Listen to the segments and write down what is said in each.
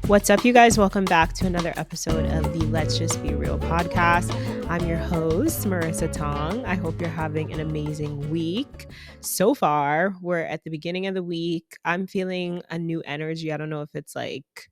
What's up, you guys? Welcome back to another episode of the Let's Just Be Real podcast. I'm your host, Marissa Tong. I hope you're having an amazing week. So far, we're at the beginning of the week. I'm feeling a new energy. I don't know if it's like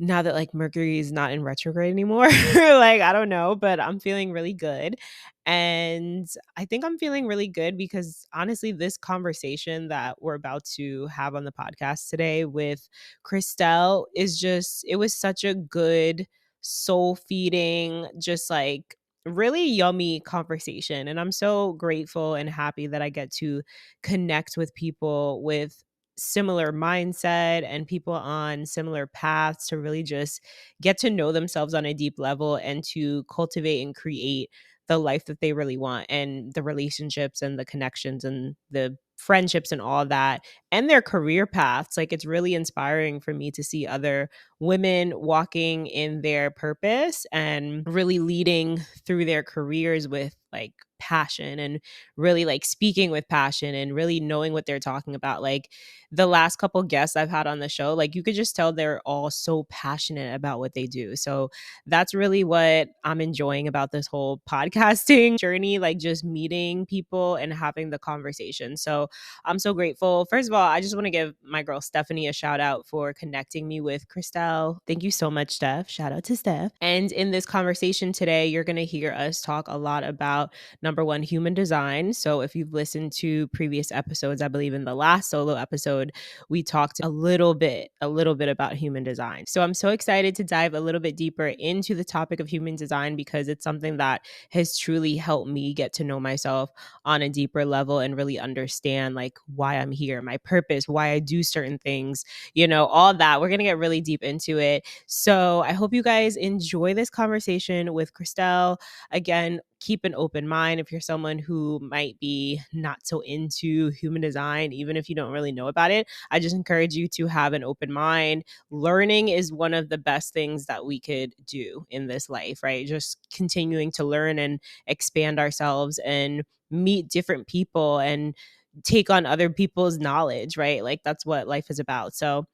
now that like Mercury is not in retrograde anymore. Like, I don't know, but I'm feeling really good. And I think I'm feeling really good because honestly, this conversation that we're about to have on the podcast today with Chrystelle is just, it was such a good, soul feeding, just like really yummy conversation. And I'm so grateful and happy that I get to connect with people with similar mindset and people on similar paths to really just get to know themselves on a deep level and to cultivate and create the life that they really want and the relationships and the connections and the friendships and all that and their career paths. Like, it's really inspiring for me to see other women walking in their purpose and really leading through their careers with like passion and really like speaking with passion and really knowing what they're talking about. Like, the last couple guests I've had on the show, like you could just tell they're all so passionate about what they do. So that's really what I'm enjoying about this whole podcasting journey, like just meeting people and having the conversation. So I'm so grateful. First of all, I just want to give my girl Stephanie a shout out for connecting me with Chrystelle. Thank you so much, Steph. Shout out to Steph. And in this conversation today, you're going to hear us talk a lot about number one, human design. So if you've listened to previous episodes, I believe in the last solo episode, we talked a little bit about human design. So I'm so excited to dive a little bit deeper into the topic of human design because it's something that has truly helped me get to know myself on a deeper level and really understand like why I'm here, my purpose, why I do certain things, all that. We're going to get really deep into it. So I hope you guys enjoy this conversation with Chrystelle. Again, keep an open mind if you're someone who might be not so into human design, even if you don't really know about it. I just encourage you to have an open mind. Learning is one of the best things that we could do in this life, right? Just continuing to learn and expand ourselves and meet different people and take on other people's knowledge, right? Like, that's what life is about. So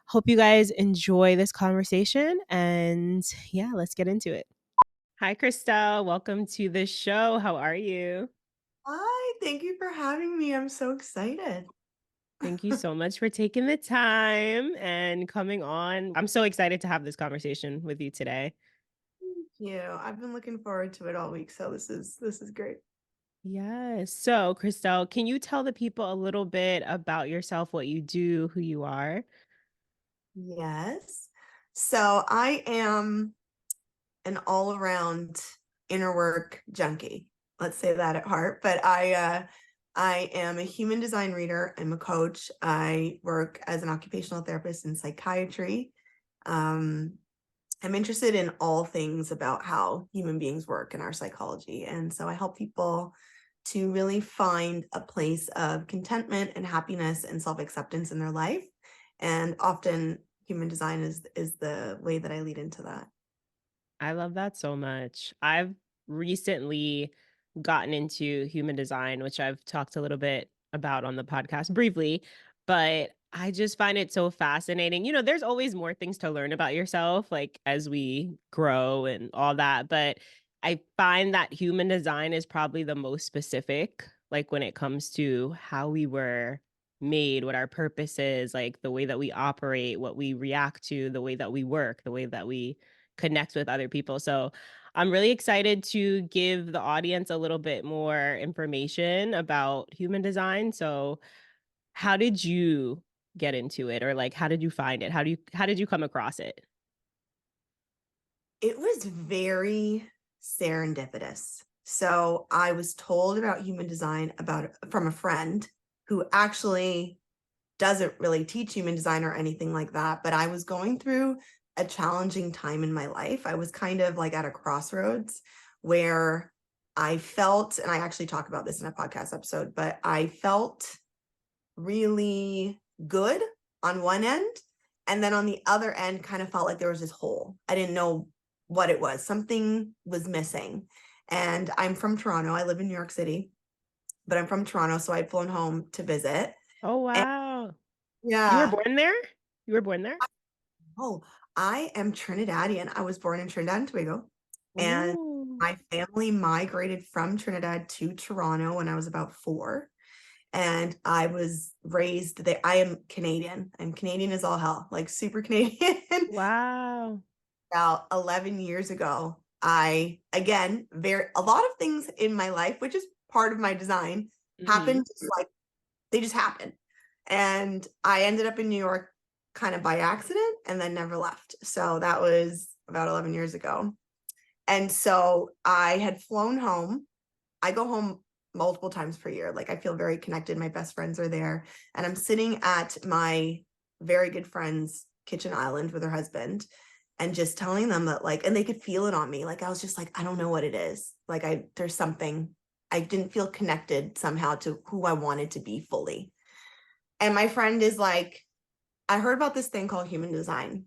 hope you guys enjoy this conversation, and yeah, let's get into it. Hi, Chrystelle. Welcome to the show. How are you? Hi, thank you for having me. I'm so excited. Thank you so much for taking the time and coming on. I'm so excited to have this conversation with you today. Thank you. I've been looking forward to it all week, so this is great. Yes. So, Chrystelle, can you tell the people a little bit about yourself, what you do, who you are? Yes. So I am an all-around inner work junkie. Let's say that at heart. But I am a human design reader. I'm a coach. I work as an occupational therapist in psychiatry. Um, I'm interested in all things about how human beings work and our psychology. And so I help people to really find a place of contentment and happiness and self-acceptance in their life. And often human design is the way that I lead into that. I love that so much. I've recently gotten into human design, which I've talked a little bit about on the podcast briefly, but I just find it so fascinating. There's always more things to learn about yourself, like as we grow and all that. But I find that human design is probably the most specific, like when it comes to how we were made, what our purpose is, like the way that we operate, what we react to, the way that we work, the way that we connect with other people. So I'm really excited to give the audience a little bit more information about human design. So how did you get into it, or like how did you find it? How did you come across it? It was very serendipitous. So I was told about human design about from a friend who actually doesn't really teach human design or anything like that, but I was going through a challenging time in my life. I was kind of like at a crossroads where I felt, and I actually talk about this in a podcast episode, but I felt really good on one end. And then on the other end, kind of felt like there was this hole. I didn't know what it was. Something was missing. And I'm from Toronto. I live in New York City, but I'm from Toronto. So I'd flown home to visit. Oh, And wow. You were yeah, born there? You were born there? Oh, I am Trinidadian. I was born in Trinidad and Tobago, and Ooh. my family migrated from Trinidad to Toronto when I was about 4. And I was raised there. I am Canadian. I'm Canadian as all hell, like super Canadian. Wow. About 11 years ago, I, again, a lot of things in my life, which is part of my design, Hmm. happened just like they just happened. And I ended up in New York kind of by accident and then never left. So that was about 11 years ago. And so I had flown home. I go home multiple times per year. Like I feel very connected. My best friends are there. And I'm sitting at my very good friend's kitchen island with her husband and just telling them that, like, and they could feel it on me. Like I was just like, I don't know what it is. Like there's something, I didn't feel connected somehow to who I wanted to be fully. And my friend is like, I heard about this thing called human design.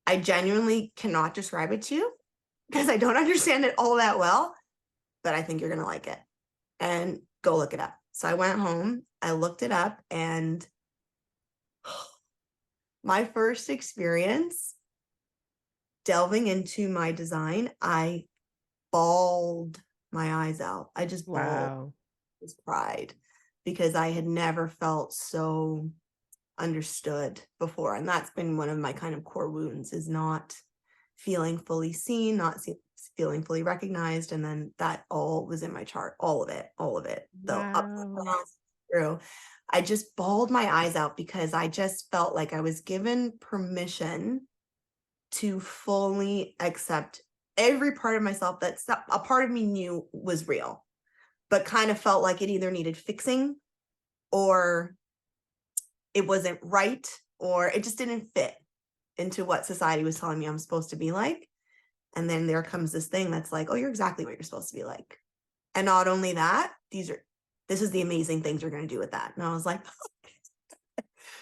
I genuinely cannot describe it to you because I don't understand it all that well, but I think you're going to like it, and go look it up. So I went home, I looked it up, and my first experience delving into my design, I bawled my eyes out. I just bawled, Wow. just cried because I had never felt so understood before. And that's been one of my kind of core wounds, is not feeling fully seen, not feeling fully recognized. And then that all was in my chart, all of it, the up Wow. through. I just bawled my eyes out because I just felt like I was given permission to fully accept every part of myself that a part of me knew was real, but kind of felt like it either needed fixing, or it wasn't right, or it just didn't fit into what society was telling me I'm supposed to be like. And then there comes this thing that's like, oh, you're exactly what you're supposed to be like. And not only that, this is the amazing things you're going to do with that. And I was like,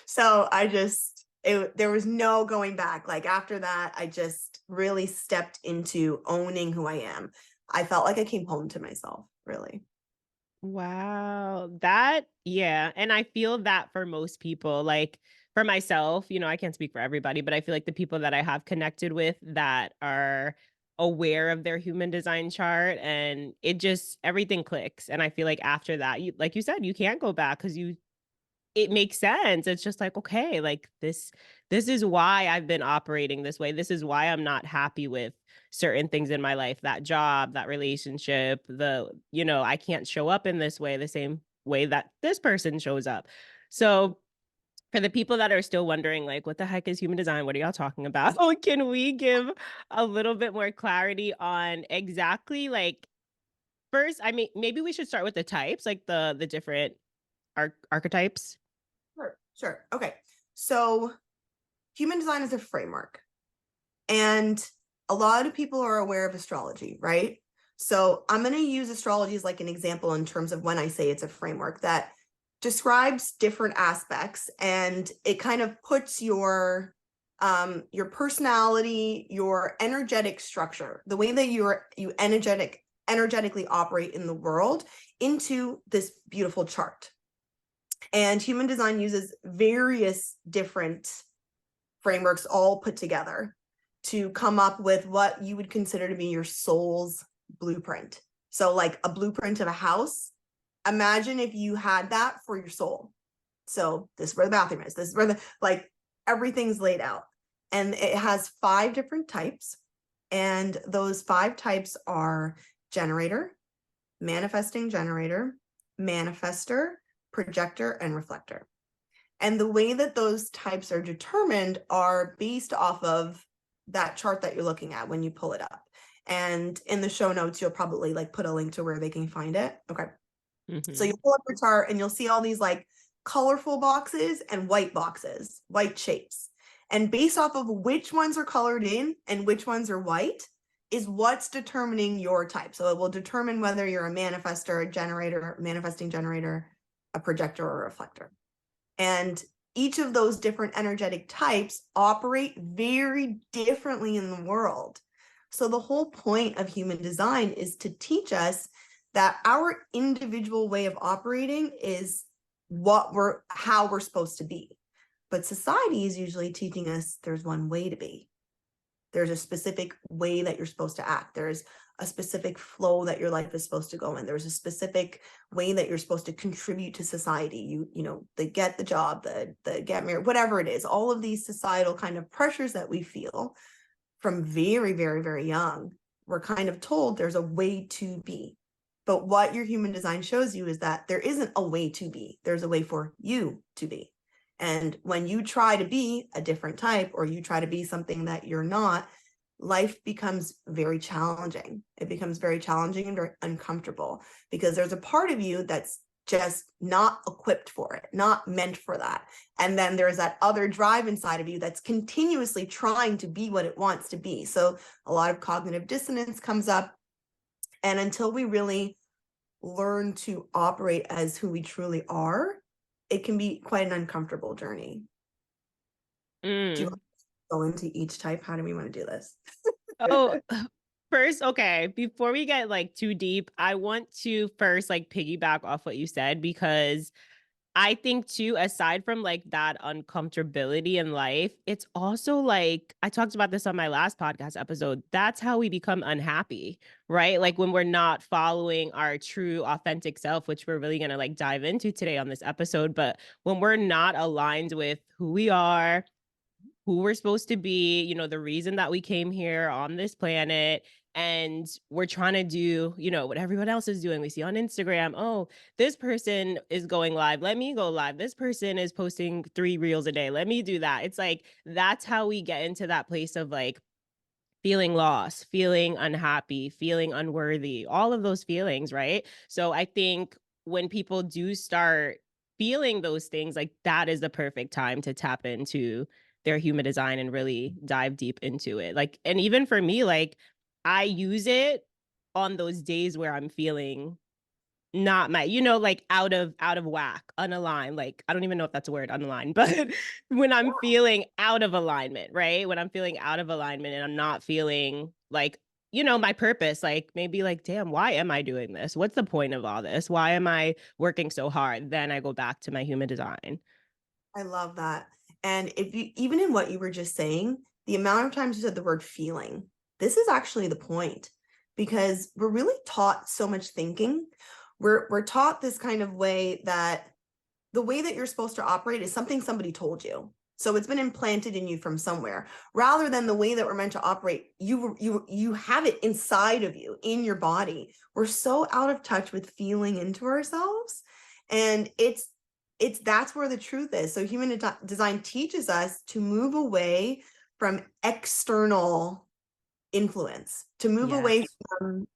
so there was no going back. Like after that, I just really stepped into owning who I am. I felt like I came home to myself, really. Wow. That, yeah. And I feel that for most people, like for myself, I can't speak for everybody, but I feel like the people that I have connected with that are aware of their human design chart, and it just everything clicks. And I feel like after that, like you said, you can't go back because it makes sense. It's just like, okay, like this is why I've been operating this way. This is why I'm not happy with certain things in my life, that job, that relationship, I can't show up in this way the same way that this person shows up. So for the people that are still wondering, like, what the heck is human design? What are y'all talking about? Can we give a little bit more clarity on exactly, like, first, I mean, maybe we should start with the types, like the different archetypes. Sure. Okay. So human design is a framework, and a lot of people are aware of astrology, right? So I'm going to use astrology as like an example in terms of when I say it's a framework that describes different aspects, and it kind of puts your personality, your energetic structure, the way that you energetically operate in the world, into this beautiful chart. And human design uses various different frameworks all put together to come up with what you would consider to be your soul's blueprint. So, like a blueprint of a house, imagine if you had that for your soul. So, this is where the bathroom is, this is where everything's laid out. And it has 5 different types. And those 5 types are generator, manifesting generator, manifester, projector, and reflector. And the way that those types are determined are based off of that chart that you're looking at when you pull it up. And in the show notes, you'll probably like put a link to where they can find it. Okay. So Mhm. you pull up your chart and you'll see all these like colorful boxes and white boxes, white shapes. And based off of which ones are colored in and which ones are white is what's determining your type. So it will determine whether you're a manifestor, a generator, manifesting generator, a projector, or a reflector. And each of those different energetic types operate very differently in the world. So the whole point of human design is to teach us that our individual way of operating is how we're supposed to be. But society is usually teaching us there's one way to be. There's a specific way that you're supposed to act. There's a specific flow that your life is supposed to go in. There's a specific way that you're supposed to contribute to society. You know, the get the job, the get married, whatever it is, all of these societal kind of pressures that we feel from very, very, very young, we're kind of told there's a way to be. But what your human design shows you is that there isn't a way to be. There's a way for you to be. And when you try to be a different type, or you try to be something that you're not, life becomes very challenging. It becomes very challenging and very uncomfortable, because there's a part of you that's just not equipped for it, not meant for that. And then there's that other drive inside of you that's continuously trying to be what it wants to be. So a lot of cognitive dissonance comes up. And until we really learn to operate as who we truly are, it can be quite an uncomfortable journey. Do you want to go into each type? How do we want to do this? Oh, first, okay, before we get like too deep, I want to first like piggyback off what you said, because I think too, aside from like that uncomfortability in life, it's also like I talked about this on my last podcast episode. That's how we become unhappy, right? Like when we're not following our true authentic self, which we're really going to like dive into today on this episode. But when we're not aligned with who we are, who we're supposed to be, you know, the reason that we came here on this planet. And we're trying to do, you know, what everyone else is doing. We see on Instagram, oh, this person is going live. Let me go live. This person is posting 3 reels a day. Let me do that. It's like, that's how we get into that place of like feeling lost, feeling unhappy, feeling unworthy, all of those feelings, right? So I think when people do start feeling those things, like that is the perfect time to tap into their human design and really dive deep into it. Like, and even for me, like I use it on those days where I'm feeling not my, you know, like out of whack, unaligned. Like I don't even know if that's a word, unaligned, but when I'm feeling out of alignment, right? When I'm feeling out of alignment and I'm not feeling like, you know, my purpose, like maybe like, damn, why am I doing this? What's the point of all this? Why am I working so hard? Then I go back to my human design. I love that. And if you, even in what you were just saying, the amount of times you said the word feeling, this is actually the point, because we're really taught so much thinking. We're taught this kind of way that the way that you're supposed to operate is something somebody told you. So it's been implanted in you from somewhere, rather than the way that we're meant to operate. You have it inside of you, in your body. We're so out of touch with feeling into ourselves. And it's that's where the truth is. So human design teaches us to move away from external influence, to move away Yes. from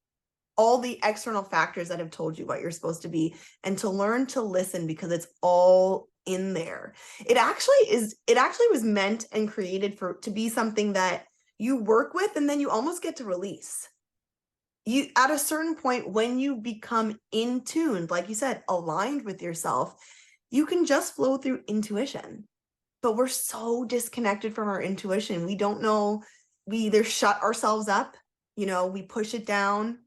all the external factors that have told you what you're supposed to be, and to learn to listen, because it's all in there. It actually was meant and created to be something that you work with, and then you almost get to release. You, at a certain point, when you become in tune, like you said, aligned with yourself, you can just flow through intuition. But we're so disconnected from our intuition. We don't know. We either shut ourselves up, you know, we push it down,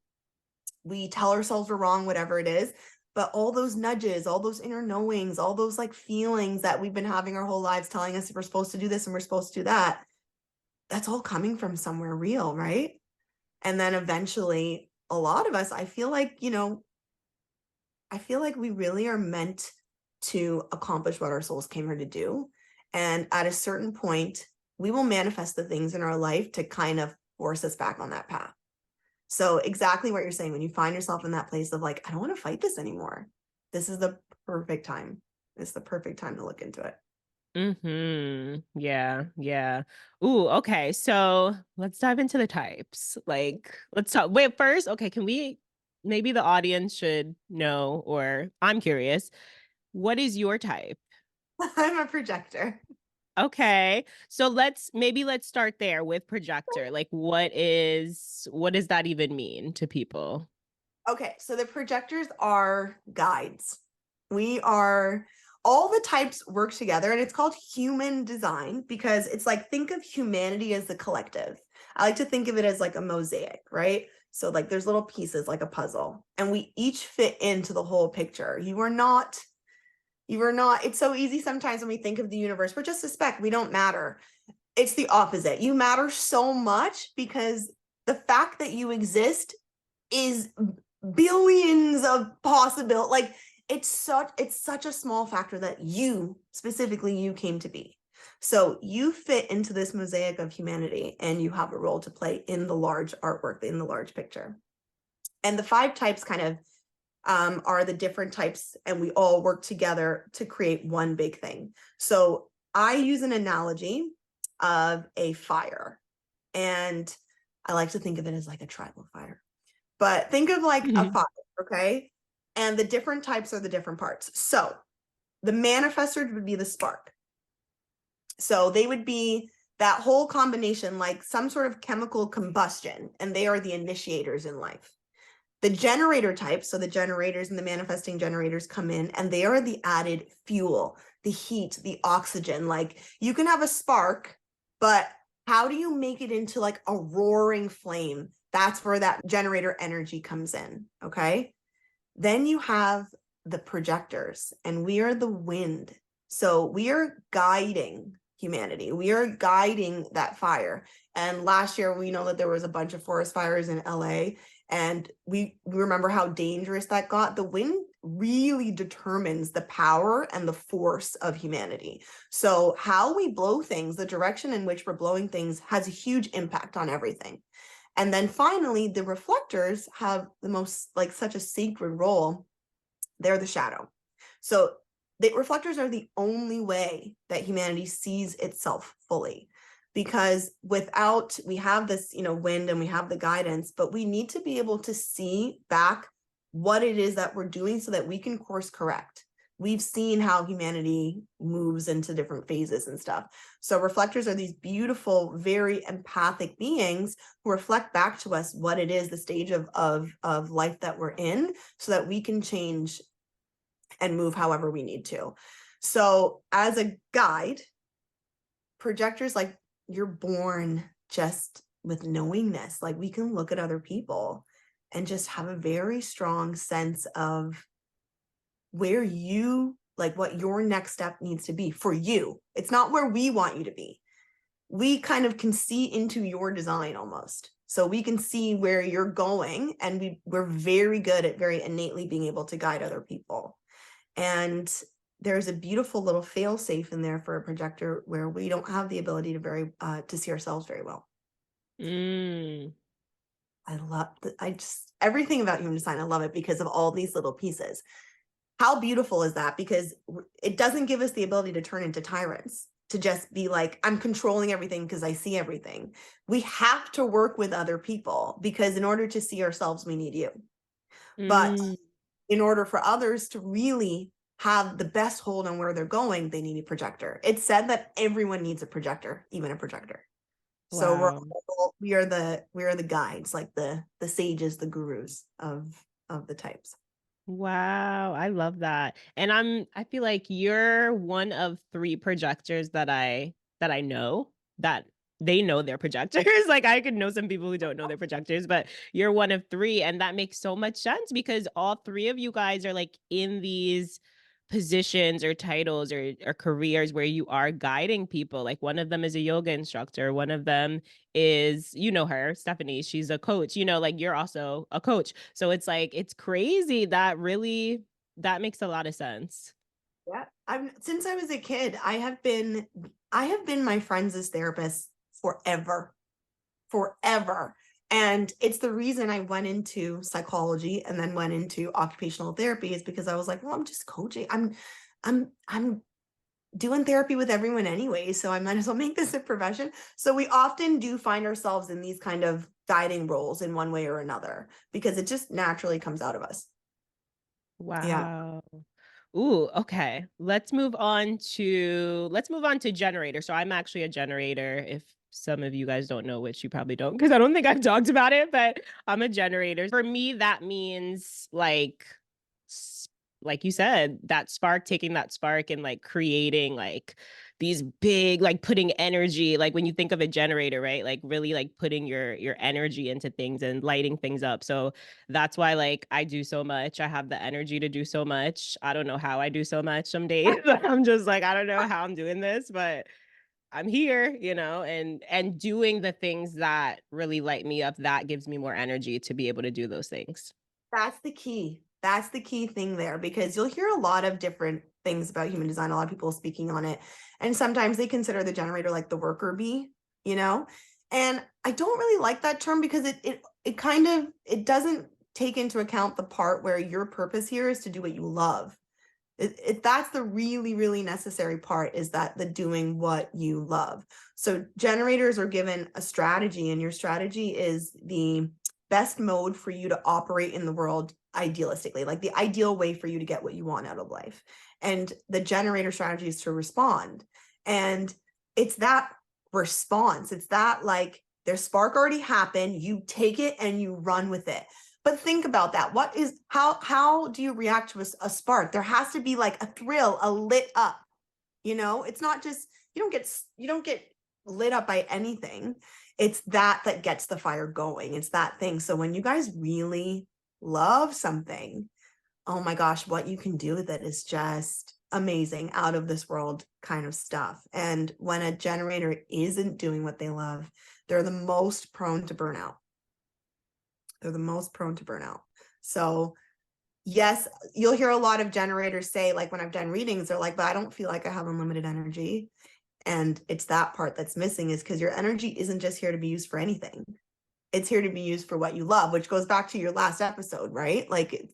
we tell ourselves we're wrong, whatever it is. But all those nudges, all those inner knowings, all those like feelings that we've been having our whole lives telling us we're supposed to do this and we're supposed to do that, that's all coming from somewhere real, right? And then eventually, a lot of us, I feel like, you know, I feel like we really are meant to accomplish what our souls came here to do. And at a certain point, we will manifest the things in our life to kind of force us back on that path. So exactly what you're saying, when you find yourself in that place of like, I don't want to fight this anymore, this is the perfect time. It's the perfect time to look into it. Yeah, yeah. Ooh, okay. So let's dive into the types. Like, let's talk. Wait, first, okay, can we maybe the audience should know, or I'm curious, what is your type? I'm a projector. Okay. So let's start there with projector. Like what does that even mean to people? Okay, so the projectors are guides. We are, all the types work together, and it's called human design because it's like, think of humanity as the collective. I like to think of it as like a mosaic, right? So like there's little pieces like a puzzle, and we each fit into the whole picture. You are not You are not. It's so easy sometimes when we think of the universe, we're just a speck. We don't matter. It's the opposite. You matter so much because the fact that you exist is billions of possible. Like it's such a small factor that you, specifically you, came to be. So you fit into this mosaic of humanity, and you have a role to play in the large artwork, in the large picture. And the 5 types kind of are the different types, and we all work together to create one big thing. So I use an analogy of a fire, and I like to think of it as like a tribal fire, but think of like a fire, okay? And the different types are the different parts. So the manifestors would be the spark. So they would be that whole combination, like some sort of chemical combustion, and they are the initiators in life. The generator types, so the generators and the manifesting generators come in, and they are the added fuel, the heat, the oxygen. Like you can have a spark, but how do you make it into like a roaring flame? That's where that generator energy comes in, okay? Then you have the projectors, and we are the wind. So we are guiding humanity. We are guiding that fire. And last year, we know that there was a bunch of forest fires in LA, and we remember how dangerous that got. The wind really determines the power and the force of humanity. So how we blow things, the direction in which we're blowing things, has a huge impact on everything. And then finally, the reflectors have the most, like, such a sacred role. They're the shadow. So the reflectors are the only way that humanity sees itself fully, because without, we have this, wind, and we have the guidance, but we need to be able to see back what it is that we're doing so that we can course correct. We've seen how humanity moves into different phases and stuff. So reflectors are these beautiful, very empathic beings who reflect back to us what it is, the stage of life that we're in, so that we can change and move however we need to. So as a guide, projectors, like, you're born just with knowingness. Like we can look at other people and just have a very strong sense of where you, like, what your next step needs to be for you. It's not where we want you to be. We kind of can see into your design almost. So we can see where you're going, and we're very good at very innately being able to guide other people. And there's a beautiful little fail safe in there for a projector where we don't have the ability to see ourselves very well. I love everything about human design. I love it because of all these little pieces. How beautiful is that? Because it doesn't give us the ability to turn into tyrants, to just be like, I'm controlling everything because I see everything. We have to work with other people, because in order to see ourselves, we need you. But in order for others to really have the best hold on where they're going, they need a projector. It's said that everyone needs a projector, even a projector. Wow. So we are the guides, like the sages, the gurus of the types. Wow, I love that. And I feel like you're one of 3 projectors that I know that they know they're projectors. Like I could know some people who don't know they're projectors, but you're one of 3, and that makes so much sense because all 3 of you guys are like in these positions or titles or careers where you are guiding people. Like one of them is a yoga instructor, one of them is, her, Stephanie, she's a coach, like you're also a coach. So it's like it's crazy that makes a lot of sense. Yeah. Since I was a kid, I have been my friends' therapist forever. Forever. And it's the reason I went into psychology and then went into occupational therapy, is because I was like, well, I'm just coaching. I'm doing therapy with everyone anyway, so I might as well make this a profession. So we often do find ourselves in these kind of guiding roles in one way or another, because it just naturally comes out of us. Yeah. Wow. Ooh, okay. Let's move on to generator. So I'm actually a generator. If some of you guys don't know, which you probably don't, because I don't think I've talked about it, but I'm a generator. For me, that means like you said, that spark, taking that spark and like creating like these big, like putting energy, like when you think of a generator, right? Like really like putting your energy into things and lighting things up. So that's why like I do so much. I have the energy to do so much. I don't know how I do so much some days. I'm just like, I don't know how I'm doing this, but I'm here, and doing the things that really light me up, that gives me more energy to be able to do those things. That's the key. That's the key thing there, because you'll hear a lot of different things about human design, a lot of people speaking on it. And sometimes they consider the generator like the worker bee, you know? And I don't really like that term because it kind of it doesn't take into account the part where your purpose here is to do what you love. That's the really, really necessary part, is that the doing what you love. So generators are given a strategy, and your strategy is the best mode for you to operate in the world idealistically, like the ideal way for you to get what you want out of life. And the generator strategy is to respond. And it's that response. It's that, like, their spark already happened. You take it and you run with it. But think about that. How do you react to a spark? There has to be like a thrill, a lit up, it's not just, you don't get lit up by anything. It's that gets the fire going. It's that thing. So when you guys really love something, oh my gosh, what you can do with it is just amazing, out of this world kind of stuff. And when a generator isn't doing what they love, they're the most prone to burnout. They're the most prone to burnout. So yes, you'll hear a lot of generators say, like when I've done readings, they're like, but I don't feel like I have unlimited energy. And it's that part that's missing, is because your energy isn't just here to be used for anything. It's here to be used for what you love, which goes back to your last episode, right? Like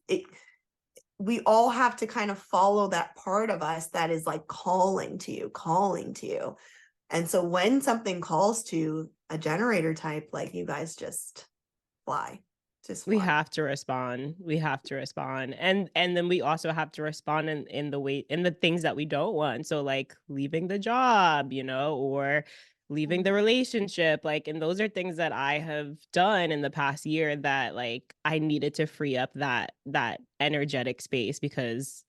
we all have to kind of follow that part of us that is like calling to you. And so when something calls to a generator type, like, you guys just fly. We have to respond. We have to respond. And then we also have to respond in the things that we don't want. So like leaving the job, or leaving the relationship. Like, and those are things that I have done in the past year that like I needed to free up that energetic space, because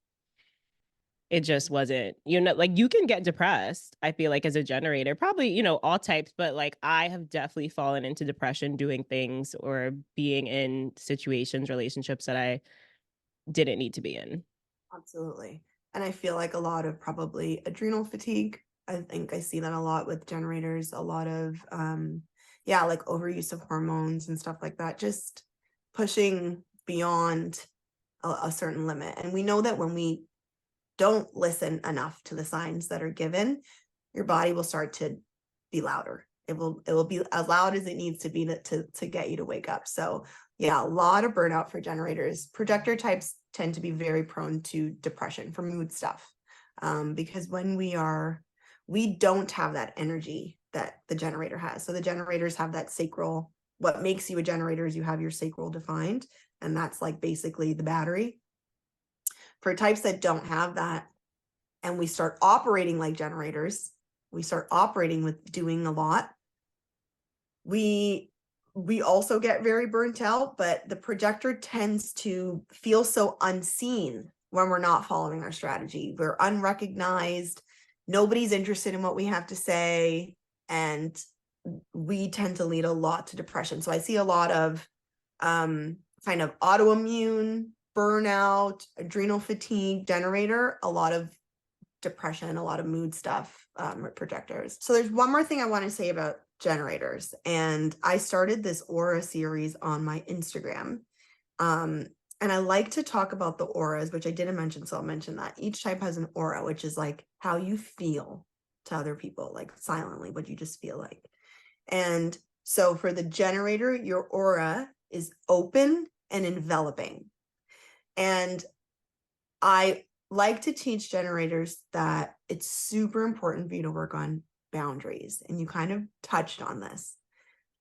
it just wasn't, like you can get depressed, I feel like, as a generator, probably, all types, but like I have definitely fallen into depression doing things or being in situations, relationships that I didn't need to be in. Absolutely. And I feel like a lot of probably adrenal fatigue. I think I see that a lot with generators, a lot of like overuse of hormones and stuff like that, just pushing beyond a certain limit. And we know that when we don't listen enough to the signs that are given, your body will start to be louder. It will be as loud as it needs to be to get you to wake up. So yeah, a lot of burnout for generators. Projector types tend to be very prone to depression for mood stuff, because when we don't have that energy that the generator has. So the generators have that sacral. What makes you a generator is you have your sacral defined, and that's like basically the battery. For types that don't have that, and we start operating like generators, we start operating with doing a lot, we also get very burnt out. But the projector tends to feel so unseen when we're not following our strategy. We're unrecognized. Nobody's interested in what we have to say, and we tend to lead a lot to depression. So I see a lot of kind of autoimmune, burnout, adrenal fatigue, generator, a lot of depression, a lot of mood stuff with projectors. So there's one more thing I want to say about generators. And I started this aura series on my Instagram. And I like to talk about the auras, which I didn't mention, so I'll mention that. Each type has an aura, which is like how you feel to other people, like silently, what you just feel like. And so for the generator, your aura is open and enveloping. And I like to teach generators that it's super important for you to work on boundaries. And you kind of touched on this.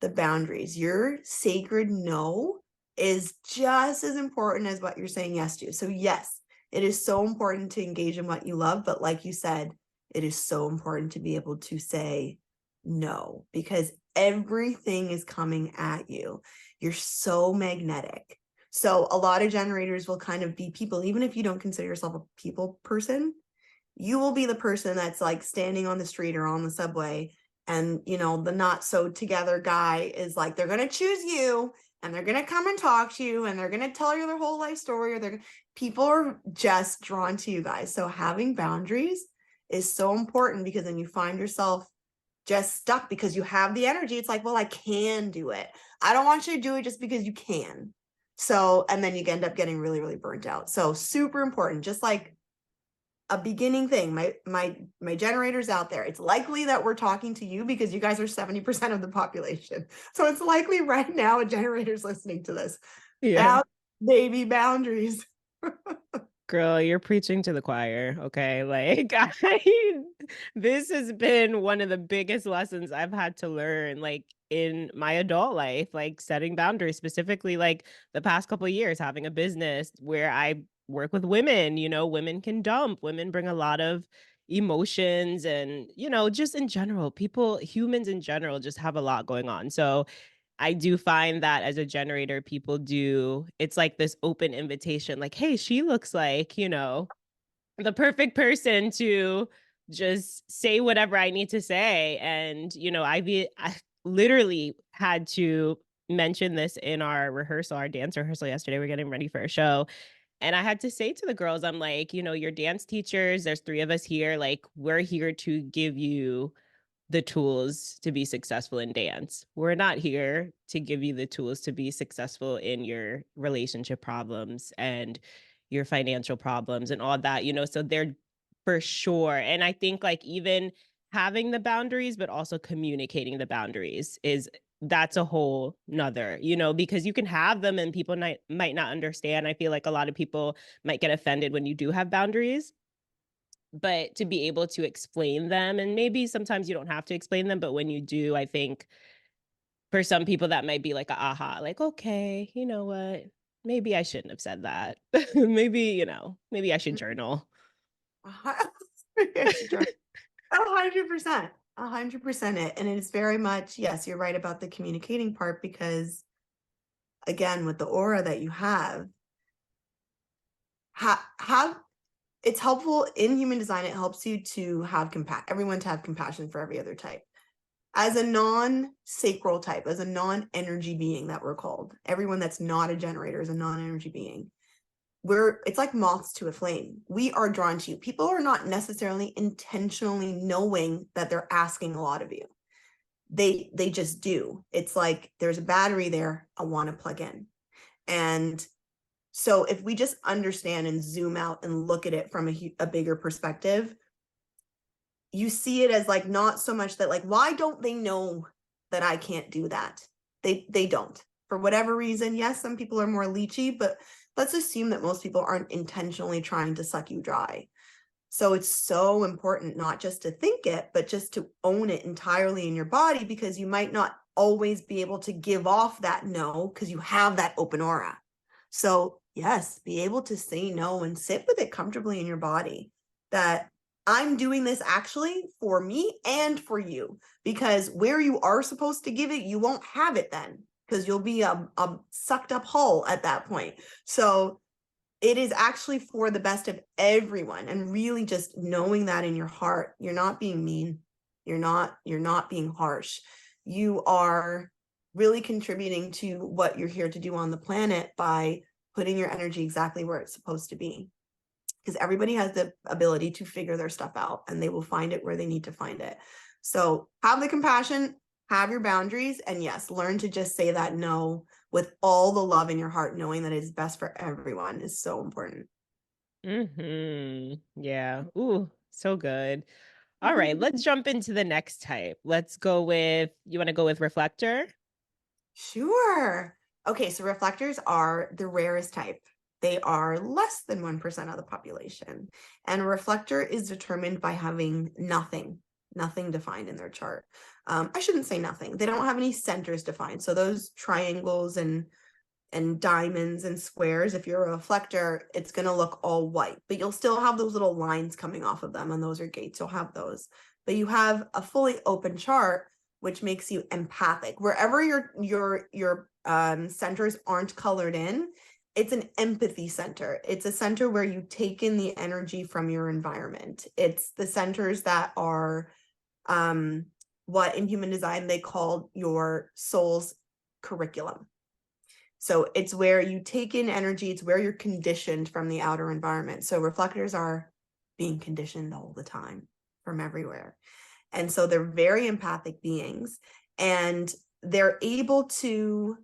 The boundaries, your sacred no is just as important as what you're saying yes to. So yes, it is so important to engage in what you love. But like you said, it is so important to be able to say no, because everything is coming at you. You're so magnetic. So a lot of generators will kind of be people, even if you don't consider yourself a people person, you will be the person that's like standing on the street or on the subway, and the not so together guy is like, they're going to choose you and they're going to come and talk to you and they're going to tell you their whole life story, or people are just drawn to you guys. So having boundaries is so important, because then you find yourself just stuck because you have the energy. It's like, well, I can do it. I don't want you to do it just because you can. So, and then you end up getting really, really burnt out. So super important. Just like a beginning thing, my generators out there, it's likely that we're talking to you because you guys are 70% of the population. So it's likely right now a generator's listening to this. Yeah. Have baby boundaries. Girl, you're preaching to the choir, okay? Like, this has been one of the biggest lessons I've had to learn, like, in my adult life, like setting boundaries, specifically like the past couple of years, having a business where I work with women. Women can dump, women bring a lot of emotions and, just in general, humans in general just have a lot going on. So I do find that as a generator, it's like this open invitation, like, hey, she looks like, the perfect person to just say whatever I need to say. And, I literally had to mention this in our dance rehearsal yesterday. We're getting ready for a show. And I had to say to the girls, I'm like, you're dance teachers. There's three of us here. Like, we're here to give you the tools to be successful in dance. We're not here to give you the tools to be successful in your relationship problems and your financial problems and all that, so they're for sure. And I think like even having the boundaries, but also communicating the boundaries that's a whole nother, because you can have them and people might not understand. I feel like a lot of people might get offended when you do have boundaries, but to be able to explain them, and maybe sometimes you don't have to explain them, but when you do, I think for some people that might be like a aha, like, okay, you know what? Maybe I shouldn't have said that. Maybe I should journal. Yes, 100%, 100% it. And it's very much, yes, you're right about the communicating part, because again, with the aura that you have it's helpful in human design. It helps you to have everyone to have compassion for every other type. As a non-sacral type, as a non-energy being that we're called, everyone that's not a generator is a non-energy being. It's like moths to a flame. We are drawn to you. People are not necessarily intentionally knowing that they're asking a lot of you. They just do. It's like, there's a battery there, I want to plug in. And so if we just understand and zoom out and look at it from a bigger perspective, you see it as like, not so much that like, why don't they know that I can't do that? They don't, for whatever reason. Yes, some people are more leechy, but let's assume that most people aren't intentionally trying to suck you dry. So it's so important not just to think it, but just to own it entirely in your body, because you might not always be able to give off that no, because you have that open aura. So yes, be able to say no and sit with it comfortably in your body, that I'm doing this actually for me and for you, because where you are supposed to give it, you won't have it then, because you'll be a sucked up hull at that point. So it is actually for the best of everyone. And really just knowing that in your heart, you're not being mean. You're not being harsh. You are really contributing to what you're here to do on the planet by putting your energy exactly where it's supposed to be. Because everybody has the ability to figure their stuff out, and they will find it where they need to find it. So have the compassion, have your boundaries, and yes, learn to just say that no with all the love in your heart, knowing that it's best for everyone is so important. Yeah. Ooh, so good. All right, let's jump into the next type. You want to go with reflector? Sure. Okay, so reflectors are the rarest type. They are less than 1% of the population. And a reflector is determined by having nothing defined in their chart. I shouldn't say nothing. They don't have any centers defined. So those triangles and diamonds and squares, if you're a reflector, it's going to look all white, but you'll still have those little lines coming off of them, and those are gates. You'll have those, but you have a fully open chart, which makes you empathic. Wherever your centers aren't colored in, it's an empathy center. It's a center where you take in the energy from your environment. It's the centers that are what in human design they call your soul's curriculum. So it's where you take in energy. It's where you're conditioned from the outer environment. So reflectors are being conditioned all the time from everywhere. And so they're very empathic beings, and they're able to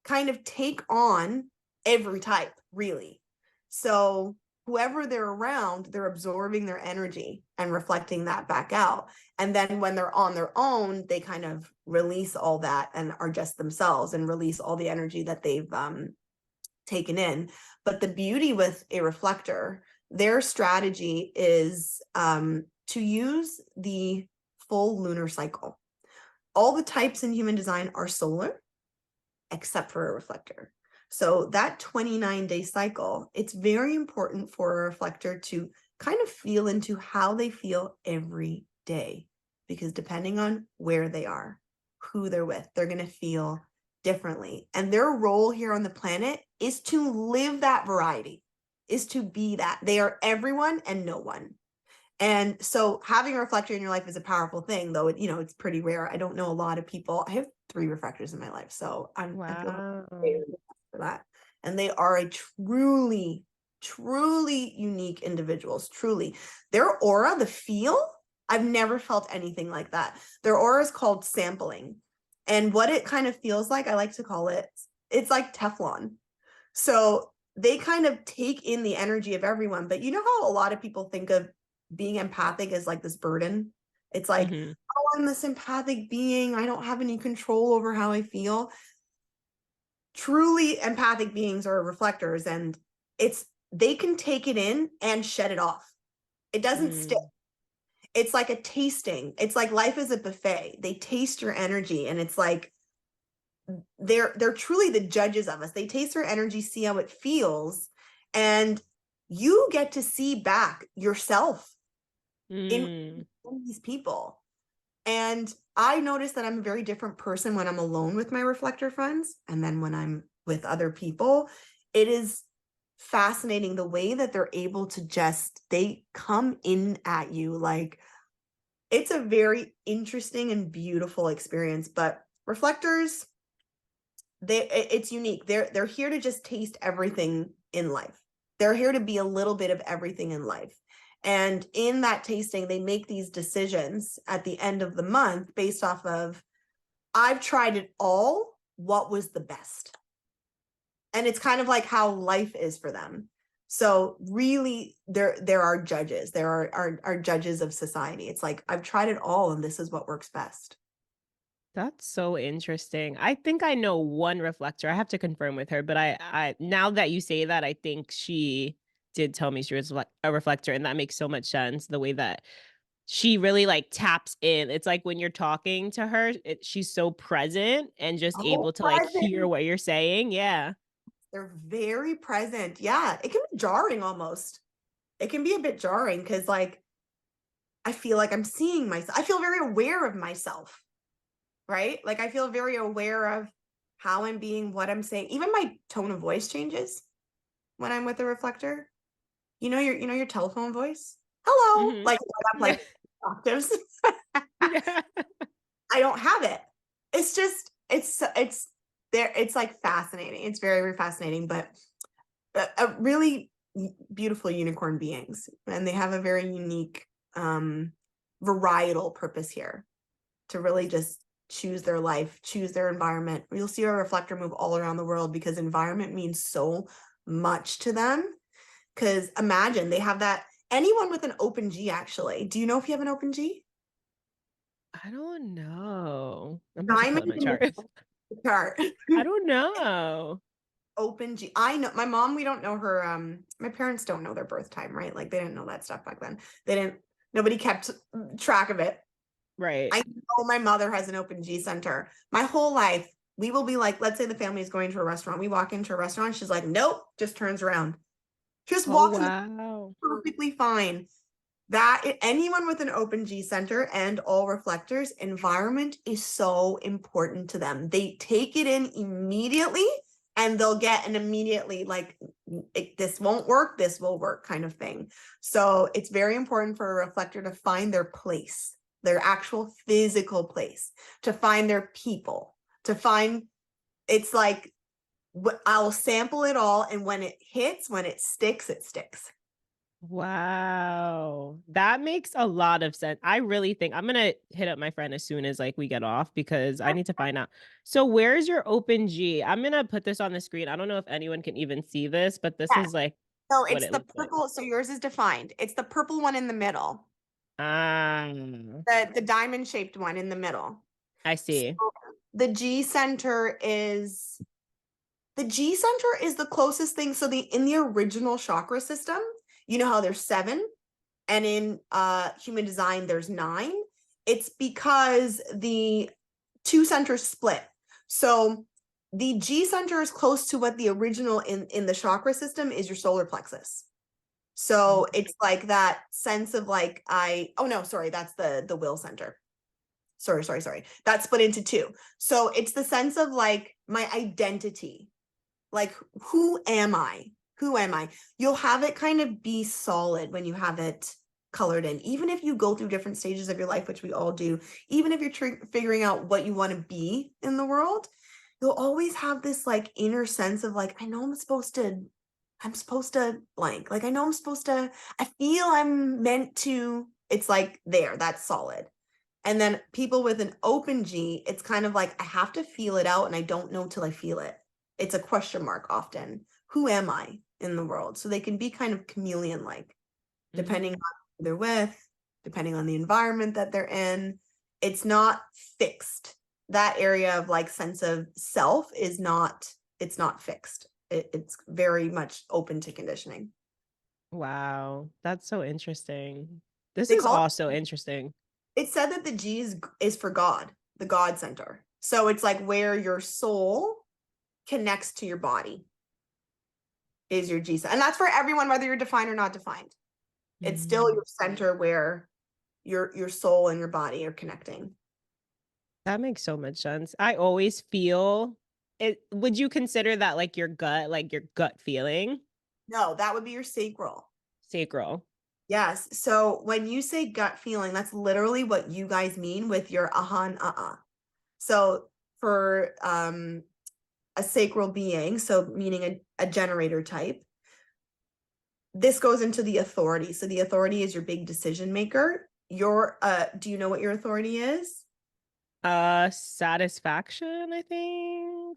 kind of take on every type, really. So whoever they're around, they're absorbing their energy and reflecting that back out. And then when they're on their own, they kind of release all that and are just themselves and release all the energy that they've taken in. But the beauty with a reflector, their strategy is to use the full lunar cycle. All the types in human design are solar, except for a reflector. So that 29-day cycle, it's very important for a reflector to kind of feel into how they feel every day, because depending on where they are, who they're with, they're going to feel differently. And their role here on the planet is to live that variety, is to be that. They are everyone and no one. And so having a reflector in your life is a powerful thing, though, it's pretty rare. I don't know a lot of people. I have 3 reflectors in my life, so I feel very blessed for that. And they are a truly, truly unique individuals, truly. Their aura, the feel, I've never felt anything like that. Their aura is called sampling. And what it kind of feels like, I like to call it, it's like Teflon. So they kind of take in the energy of everyone. But you know how a lot of people think of being empathic as like this burden? It's like, oh, I'm this empathic being. I don't have any control over how I feel. Truly empathic beings are reflectors, and they can take it in and shed it off. It doesn't stick. It's like a tasting. It's like life is a buffet. They taste your energy, and it's like they're truly the judges of us. They taste our energy, see how it feels, and you get to see back yourself in these people. And I notice that I'm a very different person when I'm alone with my reflector friends, and then when I'm with other people. It is fascinating the way that they're able to they come in at you. Like, it's a very interesting and beautiful experience. But reflectors, it's unique. They're here to just taste everything in life. They're here to be a little bit of everything in life. And in that tasting, they make these decisions at the end of the month based off of, I've tried it all, what was the best? And it's kind of like how life is for them. So really, there are judges. There are judges of society. It's like, I've tried it all, and this is what works best. That's so interesting. I think I know one reflector. I have to confirm with her, but I now that you say that, I think she did tell me she was like a reflector, and that makes so much sense. The way that she really like taps in. It's like when you're talking to her, she's so present and just Oh, able to like hear present. what you're saying. Yeah. They're very present. Yeah, it can be jarring almost. It can be a bit jarring because, like, I feel like I'm seeing myself. I feel very aware of myself, right? Like, I feel very aware of how I'm being, what I'm saying. Even my tone of voice changes when I'm with a reflector. Your telephone voice. Hello, Mhm. like up Yeah. like octaves. Yeah. I don't have it. It's just it's there. It's like fascinating. It's very, very fascinating, but a really beautiful unicorn beings, and they have a very unique varietal purpose here to really just choose their life, choose their environment. You'll see a reflector move all around the world because environment means so much to them. Because imagine they have that. Anyone with an open G, actually. Do you know if you have an open G? I don't know. I'm about to pull Diamond up my in chart. the chart. I don't know. Open G. I know my mom, we don't know her. My parents don't know their birth time, right? Like, they didn't know that stuff back then. Nobody kept track of it. Right. I know my mother has an open G center. My whole life, we will be like, let's say the family is going to a restaurant. We walk into a restaurant. She's like, nope, just turns around. She just Oh, walks in wow. perfectly fine. Anyone with an open G center and all reflectors, environment is so important to them. They take it in immediately and they'll get an immediately like, this won't work, this will work kind of thing. So it's very important for a reflector to find their place, their actual physical place, to find their people, to find, it's like, I'll sample it all, and when it hits, when it sticks, it sticks. Wow. That makes a lot of sense. I really think I'm gonna hit up my friend as soon as like we get off because I need to find out. So where's your open G? I'm gonna put this on the screen. I don't know if anyone can even see this, but this Yes. is like So what it's it the looks like. purple. So yours is defined. It's the purple one in the middle, Ah, the diamond shaped one in the middle. I So see. the G center is the closest thing. So in the original chakra system, you know how there's 7, and in human design there's 9. It's because the 2 centers split. So the G center is close to what the original in the chakra system is, your solar plexus. So it's like that sense of like, oh no, sorry, that's the will center. Sorry. That's split into 2. So it's the sense of like my identity. Like, who am I? Who am I? You'll have it kind of be solid when you have it colored in. Even if you go through different stages of your life, which we all do, even if you're figuring out what you want to be in the world, you'll always have this like inner sense of like, I know I'm supposed to blank. Like, I know I feel I'm meant to, it's like there, that's solid. And then people with an open G, it's kind of like, I have to feel it out and I don't know till I feel it. It's a question mark often. Who am I in the world? So they can be kind of chameleon-like, depending on who they're with, depending on the environment that they're in. It's not fixed. That area of like sense of self is not, it's not fixed. It's very much open to conditioning. Wow. That's so interesting. This They is call also interesting. it said that the G is for God, the God center. So it's like where your soul connects to your body is your G center. And that's for everyone, whether you're defined or not defined. It's still Mm. your center where your soul and your body are connecting. That makes so much sense. I always feel it. Would you consider that like your gut feeling? No, that would be your sacral. Sacral. Yes. So when you say gut feeling, that's literally what you guys mean with your and So for a sacral being, so meaning a generator type, this goes into the authority. So the authority is your big decision maker. Do you know what your authority is? Satisfaction, I think.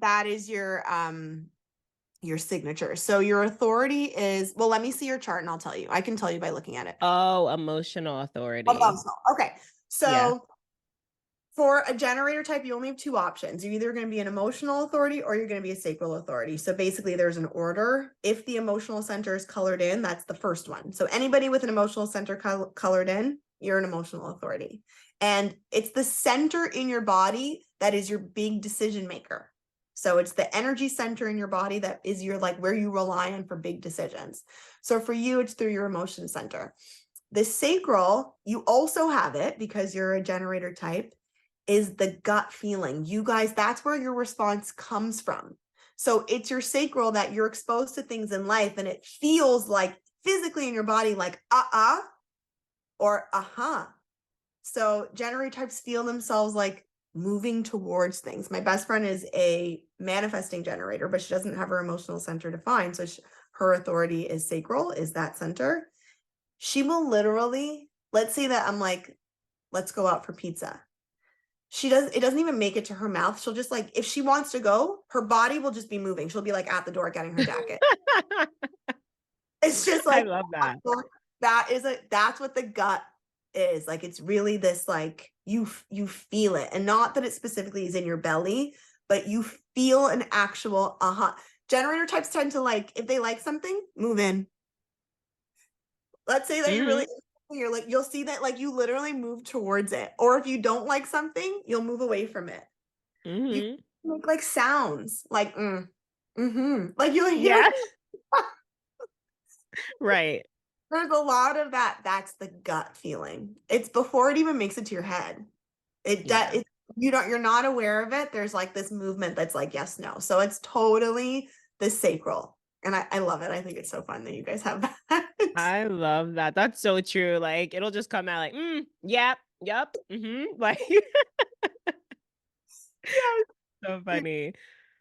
That is your signature. So your authority is, well, let me see your chart and I'll tell you. I can tell you by looking at it. Oh, emotional authority. Emotional. Okay. Yeah. So for a generator type, you only have 2 options. You're either going to be an emotional authority or you're going to be a sacral authority. So basically there's an order. If the emotional center is colored in, that's the first one. So anybody with an emotional center colored in, you're an emotional authority. And it's the center in your body that is your big decision maker. So it's the energy center in your body that is your like where you rely on for big decisions. So for you, it's through your emotion center. The sacral, you also have it because you're a generator type, is the gut feeling. You guys, that's where your response comes from. So it's your sacral that you're exposed to things in life and it feels like physically in your body like or So generator types feel themselves like moving towards things. My best friend is a manifesting generator, but she doesn't have her emotional center defined. So her authority is sacral, is that center. She will literally, let's say that I'm like, let's go out for pizza. It doesn't even make it to her mouth. She'll just like, if she wants to go, her body will just be moving. She'll be like at the door getting her jacket. It's just I like, love that. that's what the gut is. Like, it's really this, like, you feel it, and not that it specifically is in your belly, but you feel an actual generator types tend to like, if they like something, move in. Let's say that Mhm. you're like, you'll see that like you literally move towards it. Or if you don't like something, you'll move away from it. You Mhm. make like sounds like like you'll hear Yeah. Right. there's a lot of that. That's the gut feeling. It's before it even makes it to your head. Yeah. you're not aware of it. There's like this movement that's like yes, no. So it's totally the sacral. And I love it. I think it's so fun that you guys have that. I love that. That's so true. Like it'll just come out like, yep, yep, like so Yes. funny.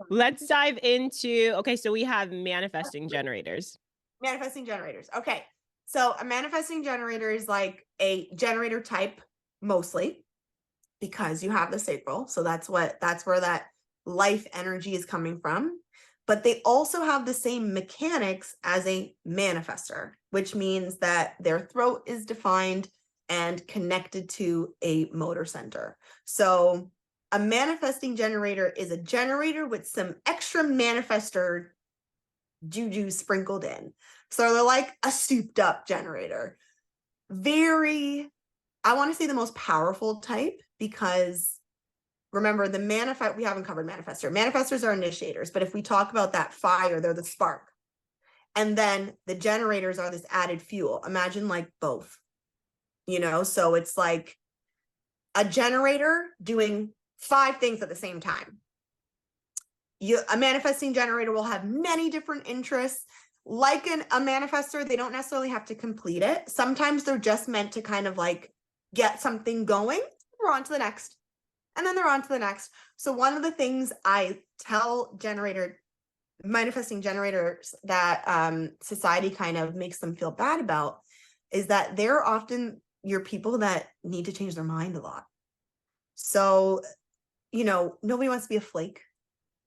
Let's dive into okay, so we have manifesting generators. Manifesting generators. Okay. So a manifesting generator is like a generator type mostly because you have the sacral. So that's where that life energy is coming from. But they also have the same mechanics as a manifester, which means that their throat is defined and connected to a motor center. So a manifesting generator is a generator with some extra manifester juju sprinkled in. So they're like a souped up generator. Very, I want to say the most powerful type because remember we haven't covered manifestor. Manifestors are initiators, but if we talk about that fire, they're the spark. And then the generators are this added fuel. Imagine like both, so it's like a generator doing 5 things at the same time. A manifesting generator will have many different interests. Like a manifestor, they don't necessarily have to complete it. Sometimes they're just meant to kind of like get something going. We're on to the next. And then they're on to the next. So one of the things I tell manifesting generators that society kind of makes them feel bad about is that they're often your people that need to change their mind a lot. So, nobody wants to be a flake.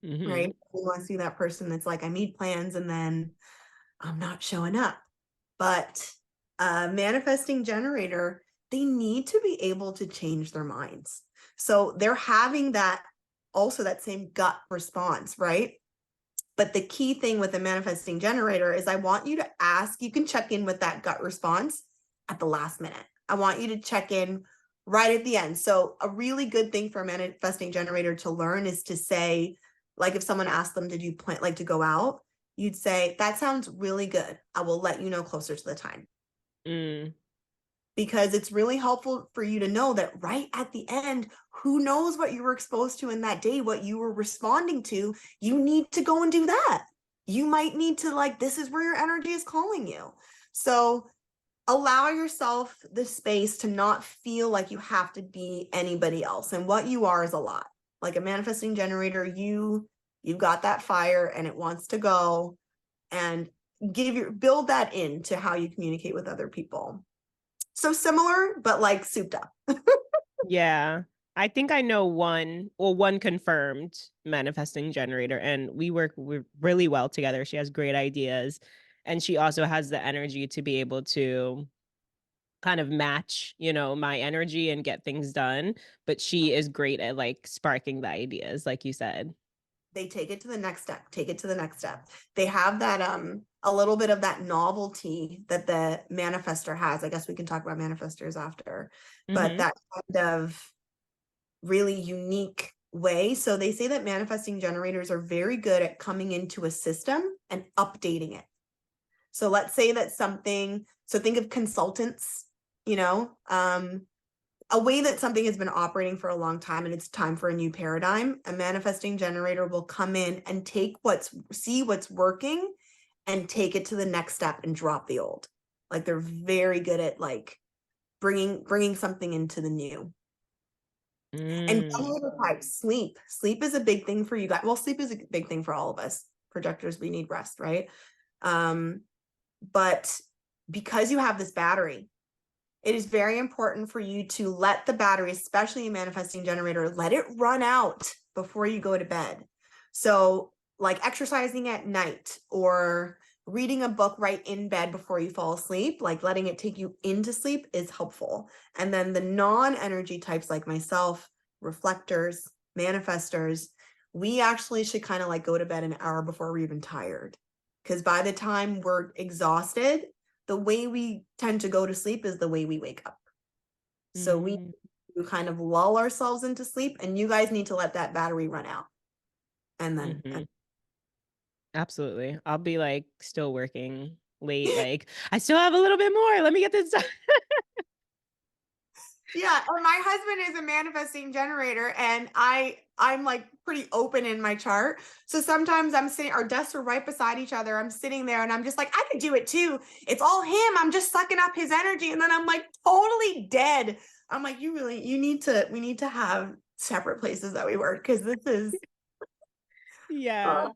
Right? We want to see that person that's like, I made plans and then I'm not showing up. But manifesting generator, they need to be able to change their minds. So they're having that same gut response, right? But the key thing with a manifesting generator is I want you to ask, you can check in with that gut response at the last minute. I want you to check in right at the end. So a really good thing for a manifesting generator to learn is to say, like if someone asked them, did you plan like to go out? You'd say, that sounds really good. I will let you know closer to the time. Because it's really helpful for you to know that right at the end, who knows what you were exposed to in that day, what you were responding to, you need to go and do that. You might need to this is where your energy is calling you. So allow yourself the space to not feel like you have to be anybody else. And what you are is a lot. Like a manifesting generator, you've got that fire and it wants to go, and build that into how you communicate with other people. So similar, but like souped up. Yeah. I think I know one confirmed manifesting generator, and we're really well together. She has great ideas, and she also has the energy to be able to kind of match, my energy and get things done, but she is great at like sparking the ideas like you said. They take it to the next step, They have that a little bit of that novelty that the manifestor has. I guess we can talk about manifestors after, but that kind of really unique way. So they say that manifesting generators are very good at coming into a system and updating it. So let's say that think of consultants, a way that something has been operating for a long time and it's time for a new paradigm. A manifesting generator will come in and see what's working and take it to the next step and drop the old. Like they're very good at like bringing something into the new. And generator types, sleep is a big thing for you guys. Well, sleep is a big thing for all of us projectors. We need rest, right? But because you have this battery, it is very important for you to let the battery, especially a manifesting generator, let it run out before you go to bed. So like exercising at night or reading a book right in bed before you fall asleep, like letting it take you into sleep is helpful. And then the non-energy types like myself, reflectors, manifestors, we actually should kind of like go to bed an hour before we're even tired. Because by the time we're exhausted, the way we tend to go to sleep is the way we wake up. So we kind of lull ourselves into sleep, and you guys need to let that battery run out. And then absolutely. I'll be like still working late. Like I still have a little bit more. Let me get this done. Yeah, and my husband is a manifesting generator, and I'm like pretty open in my chart. So sometimes I'm sitting, our desks are right beside each other. I'm sitting there and I'm just like, I could do it too. It's all him. I'm just sucking up his energy. And then I'm like totally dead. I'm like, we need to have separate places that we work because this is, Yeah, oh,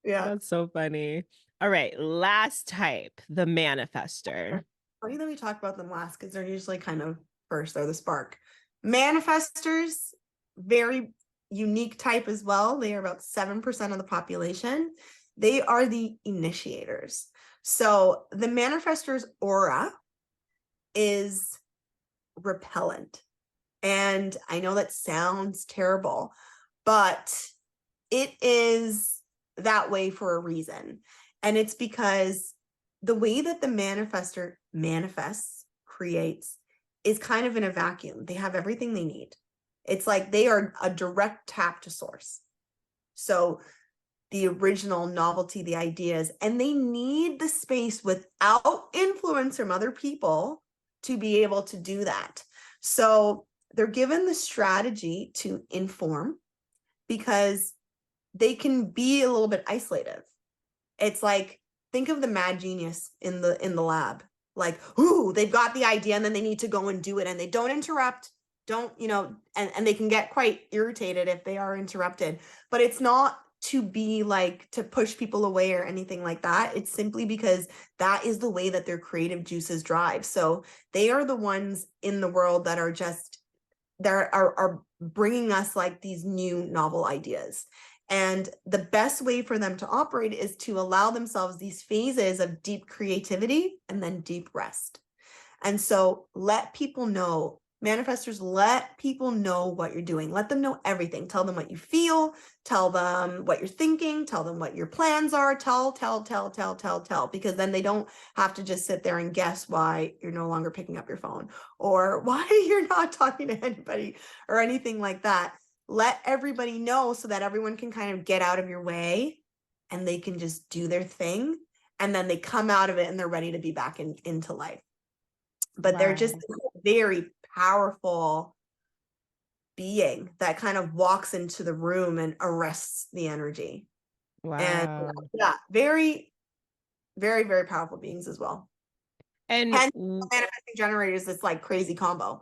yeah. that's so funny. All right, last type, the manifester. Funny that we talk about them last because they're usually kind of first. They're the spark. Manifestors, very unique type as well. They are about 7% of the population. They are the initiators. So the manifestor's aura is repellent. And I know that sounds terrible, but it is that way for a reason. And it's because the way that the manifestor manifests, creates, is kind of in a vacuum. They have everything they need. It's like they are a direct tap to source. So the original novelty, the ideas, and they need the space without influence from other people to be able to do that. So they're given the strategy to inform because they can be a little bit isolative. It's like, think of the mad genius in the lab. Like, ooh, they've got the idea and then they need to go and do it and they don't interrupt, don't, and they can get quite irritated if they are interrupted. But it's not to be like to push people away or anything like that. It's simply because that is the way that their creative juices drive. So they are the ones in the world that are just are bringing us like these new novel ideas. And the best way for them to operate is to allow themselves these phases of deep creativity and then deep rest. And so let people know, manifestors, let people know what you're doing. Let them know everything. Tell them what you feel, tell them what you're thinking, tell them what your plans are, tell, because then they don't have to just sit there and guess why you're no longer picking up your phone or why you're not talking to anybody or anything like that. Let everybody know so that everyone can kind of get out of your way and they can just do their thing. And then they come out of it and they're ready to be back into life. But they're just a very powerful being that kind of walks into the room and arrests the energy. And Wow. yeah, very, very, very powerful beings as well. And Hence, manifesting generators, this like crazy combo.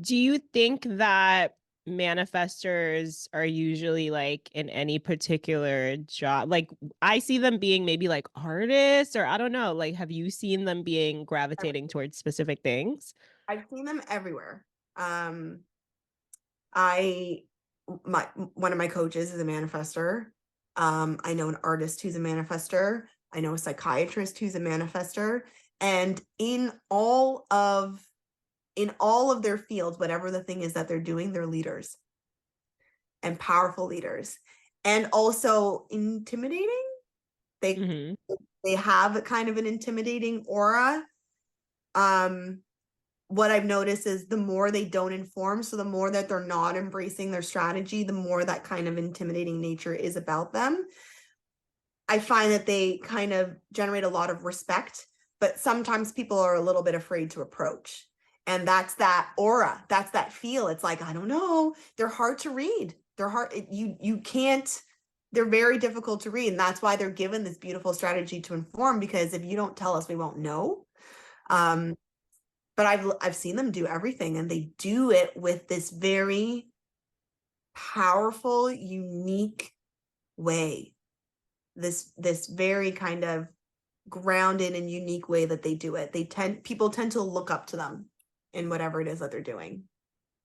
do you think that manifestors are usually like in any particular job? Like I see them being maybe like artists or I don't know, like have you seen them being gravitating towards specific things? I've seen them everywhere. I one of my coaches is a manifestor. I know an artist who's a manifestor. I know a psychiatrist who's a manifestor. And in all of their fields, whatever the thing is that they're doing, they're leaders and powerful leaders. And also intimidating. They they have a kind of an intimidating aura. What I've noticed is the more they don't inform, so the more that they're not embracing their strategy, the more that kind of intimidating nature is about them. I find that they kind of generate a lot of respect, but sometimes people are a little bit afraid to approach. And that's that aura, that's that feel. It's like, I don't know, they're hard to read. They're hard, you can't, they're very difficult to read. And that's why they're given this beautiful strategy to inform, because if you don't tell us, we won't know. But I've seen them do everything, and they do it with this very powerful, unique way. This very kind of grounded and unique way that they do it. People tend to look up to them in whatever it is that they're doing.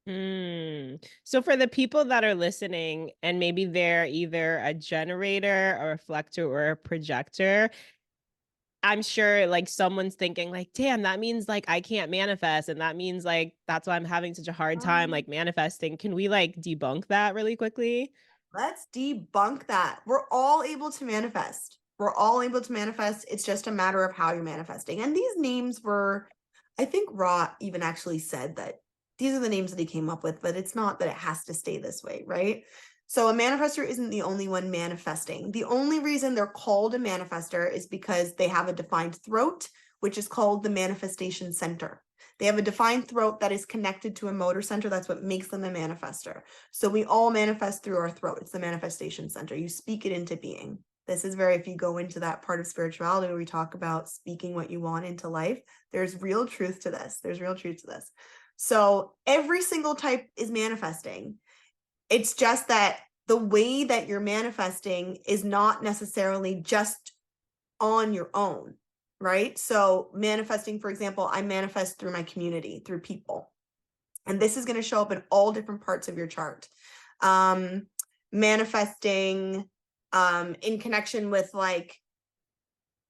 So for the people that are listening and maybe they're either a generator, a reflector, or a projector, I'm sure like someone's thinking like, damn, that means like I can't manifest. And that means like that's why I'm having such a hard time like manifesting. Can we like debunk that really quickly? Let's debunk that. We're all able to manifest. We're all able to manifest. It's just a matter of how you're manifesting. And these names were, I think Ra even actually said that these are the names that he came up with, but it's not that it has to stay this way, right? So a manifestor isn't the only one manifesting. The only reason they're called a manifestor is because they have a defined throat, which is called the manifestation center. They have a defined throat that is connected to a motor center. That's what makes them a manifester. So we all manifest through our throat. It's the manifestation center. You speak it into being. This is if you go into that part of spirituality where we talk about speaking what you want into life, there's real truth to this. So every single type is manifesting. It's just that the way that you're manifesting is not necessarily just on your own, right? So manifesting, for example, I manifest through my community, through people. And this is going to show up in all different parts of your chart. Manifesting in connection with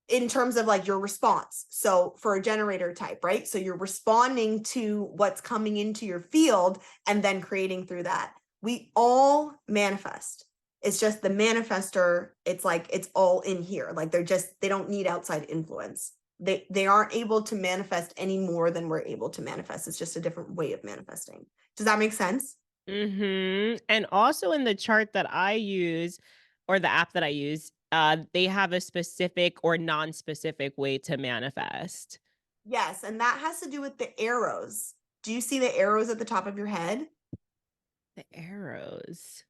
in terms of your response. So for a generator type, right? So you're responding to what's coming into your field and then creating through that. We all manifest. It's just the manifester, it's all in here. They don't need outside influence. They aren't able to manifest any more than we're able to manifest. It's just a different way of manifesting. Does that make sense? And also in the chart that I use, or the app that I use, they have a specific or non-specific way to manifest. Yes, and that has to do with the arrows. Do you see the arrows at the top of your head? The arrows.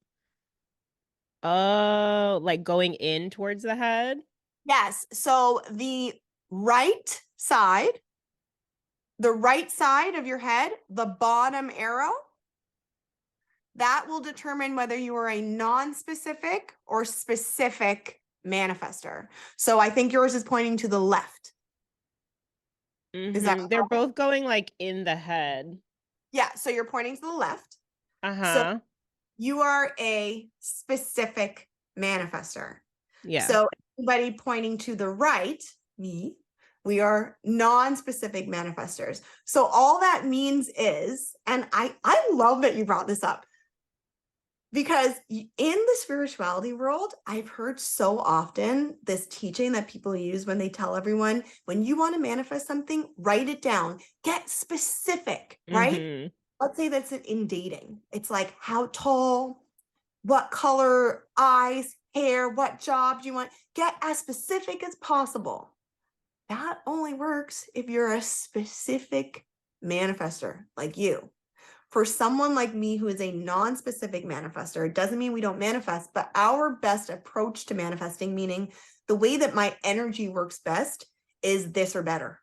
Oh, like going in towards the head? Yes. So the right side of your head, the bottom arrow, that will determine whether you are a non-specific or specific manifester. So I think yours is pointing to the left. Is that They're both going in the head. Yeah, so you're pointing to the left. So Uh-huh. you are a specific manifester. Yeah. So anybody pointing to the right, me, we are non-specific manifestors. So all that means is, and I love that you brought this up, because in the spirituality world, I've heard so often this teaching that people use when they tell everyone, when you want to manifest something, write it down, get specific, right? Let's say that's it in dating. It's like how tall, what color, eyes, hair, what job do you want? Get as specific as possible. That only works if you're a specific manifester like you. For someone like me who is a non-specific manifester, it doesn't mean we don't manifest, but our best approach to manifesting, meaning the way that my energy works best, is this or better.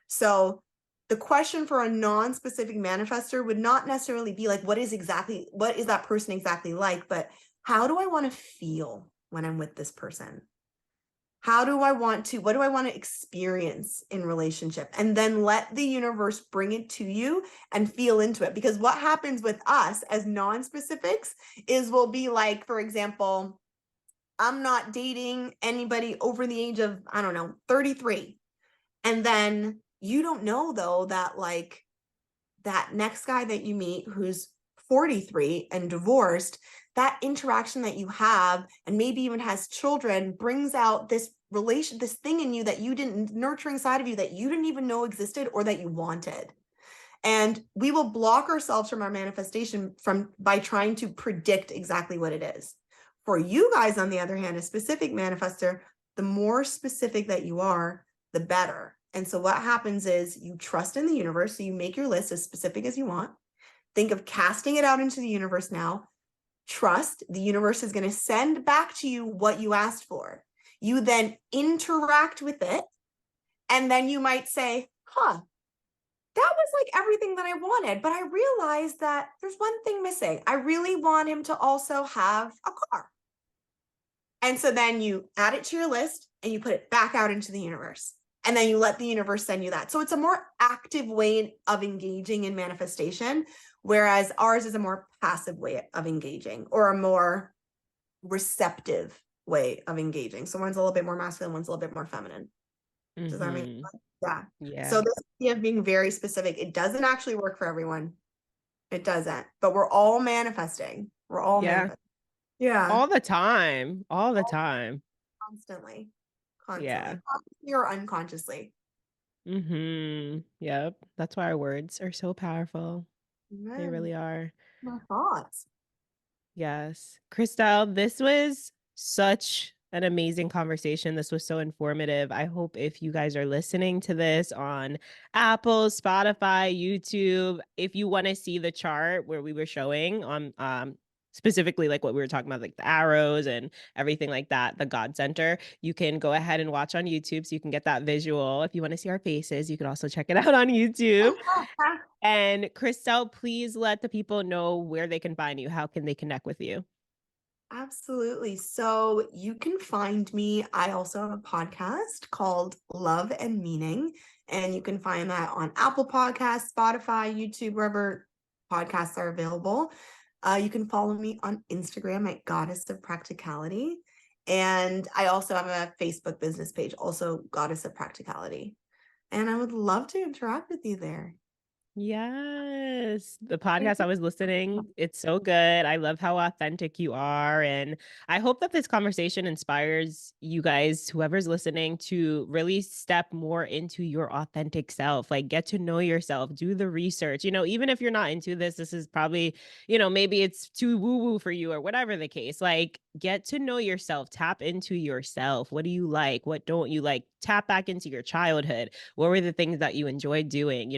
So the question for a non-specific manifester would not necessarily be what is that person exactly like, but how do I want to feel when I'm with this person? What do I want to experience in relationship? And then let the universe bring it to you and feel into it. Because what happens with us as non-specifics is we'll be for example, I'm not dating anybody over the age of, 33. And then you don't know though that that next guy that you meet who's 43 and divorced, that interaction that you have and maybe even has children brings out this thing in you that you didn't nurture inside of you that you didn't even know existed or that you wanted. And we will block ourselves from our manifestation by trying to predict exactly what it is. For you guys, on the other hand, a specific manifester, the more specific that you are, the better. And so what happens is you trust in the universe. So you make your list as specific as you want. Think of casting it out into the universe now. Trust the universe is going to send back to you what you asked for. You then interact with it. And then you might say, that was everything that I wanted. But I realized that there's one thing missing. I really want him to also have a car. And so then you add it to your list and you put it back out into the universe. And then you let the universe send you that. So it's a more active way of engaging in manifestation, whereas ours is a more passive way of engaging, or a more receptive way of engaging. So one's a little bit more masculine, one's a little bit more feminine. Does that make sense? Yeah. Yeah. So this idea of being very specific, it doesn't actually work for everyone. It doesn't. But we're all manifesting. We're all manifesting. Yeah. All the time. All the time. Constantly. Yeah. Consciously or unconsciously. Yep. That's why our words are so powerful. They really are. My thoughts. Yes. Chrystelle, this was such an amazing conversation. This was so informative. I hope if you guys are listening to this on Apple, Spotify, YouTube, if you want to see the chart where we were showing on specifically like what we were talking about, like the arrows and everything like that, the God Center, you can go ahead and watch on YouTube so you can get that visual. If you want to see our faces, you can also check it out on YouTube. And Chrystelle, please let the people know where they can find you. How can they connect with you? Absolutely. So you can find me. I also have a podcast called Love and Meaning, and you can find that on Apple Podcasts, Spotify, YouTube, wherever podcasts are available. You can follow me on Instagram at Goddess of Practicality. And I also have a Facebook business page, also Goddess of Practicality. And I would love to interact with you there. Yes. The Thank podcast I you. was listening, it's so good. I love how authentic you are. And I hope that this conversation inspires you guys, whoever's listening, to really step more into your authentic self. Like, get to know yourself, do the research. Even if you're not into this, this is probably, maybe it's too woo woo for you or whatever the case. Like, get to know yourself, tap into yourself. What do you like? What don't you like? Tap back into your childhood. What were the things that you enjoyed doing?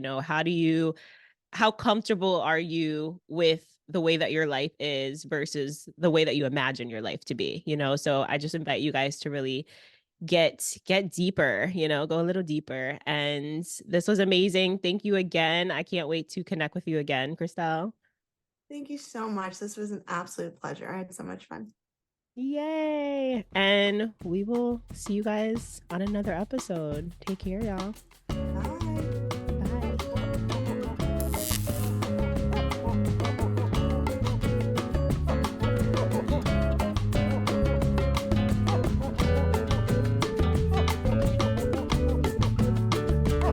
How comfortable are you with the way that your life is versus the way that you imagine your life to be? So I just invite you guys to really get deeper, go a little deeper. And this was amazing. Thank you again. I can't wait to connect with you again, Chrystelle. Thank you so much. This was an absolute pleasure. I had so much fun. Yay. And we will see you guys on another episode. Take care, y'all.